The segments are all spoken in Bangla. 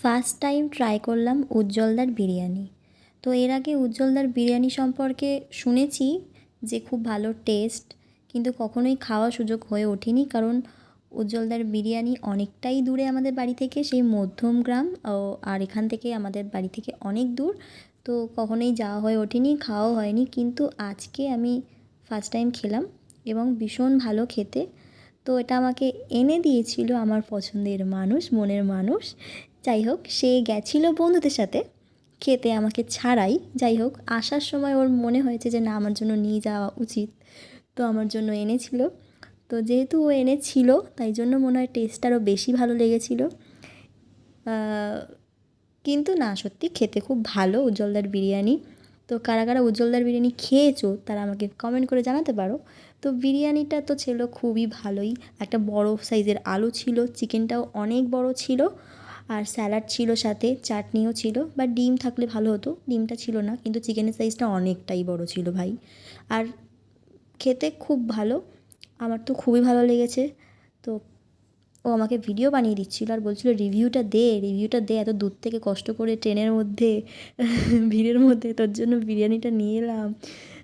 ফার্স্ট টাইম ট্রাই করলাম উজ্জ্বলদার বিরিয়ানি। তো এর আগে উজ্জ্বলদার বিরিয়ানি সম্পর্কে শুনেছি যে খুব ভালো টেস্ট, কিন্তু কখনোই খাওয়ার সুযোগ হয়ে ওঠেনি, কারণ উজ্জ্বলদার বিরিয়ানি অনেকটাই দূরে আমাদের বাড়ি থেকে, সেই মধ্যমগ্রাম। আর এখান থেকে আমাদের বাড়ি থেকে অনেক দূর, তো কখনোই যাওয়া হয়ে ওঠেনি, খাওয়াও হয়নি। কিন্তু আজকে আমি ফার্স্ট টাইম খেলাম এবং ভীষণ ভালো খেতে। তো এটা আমাকে এনে দিয়েছিল আমার পছন্দের মানুষ, মনের মানুষ। যাই হোক, সে গেছিল বন্ধুদের সাথে খেতে আমাকে ছাড়াই। যাই হোক, আসার সময় ওর মনে হয়েছে যে না, আমার জন্য নিয়ে যাওয়া উচিত, তো আমার জন্য এনেছিল। তো যেহেতু ও এনেছিল, তাই জন্য মনে হয় টেস্ট আরও বেশি ভালো লেগেছিল। কিন্তু না, সত্যি খেতে খুব ভালো উজ্জ্বলদার বিরিয়ানি। তো কারা কারা উজ্জ্বলদার বিরিয়ানি খেয়েছো তারা আমাকে কমেন্ট করে জানাতে পারো। তো বিরিয়ানিটা তো ছিল খুবই ভালোই। একটা বড় সাইজের আলু ছিল, চিকেনটাও অনেক বড় ছিল, আর স্যালাড ছিল, সাথে চাটনিও ছিল। বা ডিম থাকলে ভালো হতো, ডিমটা ছিল না, কিন্তু চিকেনের সাইজটা অনেকটাই বড় ছিল ভাই। আর খেতে খুব ভালো, আমার তো খুবই ভালো লেগেছে। তো ও আমাকে ভিডিও বানিয়ে দিচ্ছিলো আর বলছিলো রিভিউটা দে, রিভিউটা দে, এত দূর থেকে কষ্ট করে ট্রেনের মধ্যে ভিড়ের মধ্যে তোর জন্য বিরিয়ানিটা নিয়ে এলাম।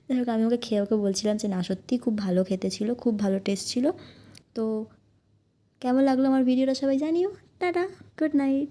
যাই হোক, আমি ওকে খেয়ে ওকে বলছিলাম যে না, সত্যিই খুব ভালো খেতে ছিল, খুব ভালো টেস্ট ছিল। তো কেমন লাগলো আমার ভিডিওটা সবাই জানিও। Tata, good night.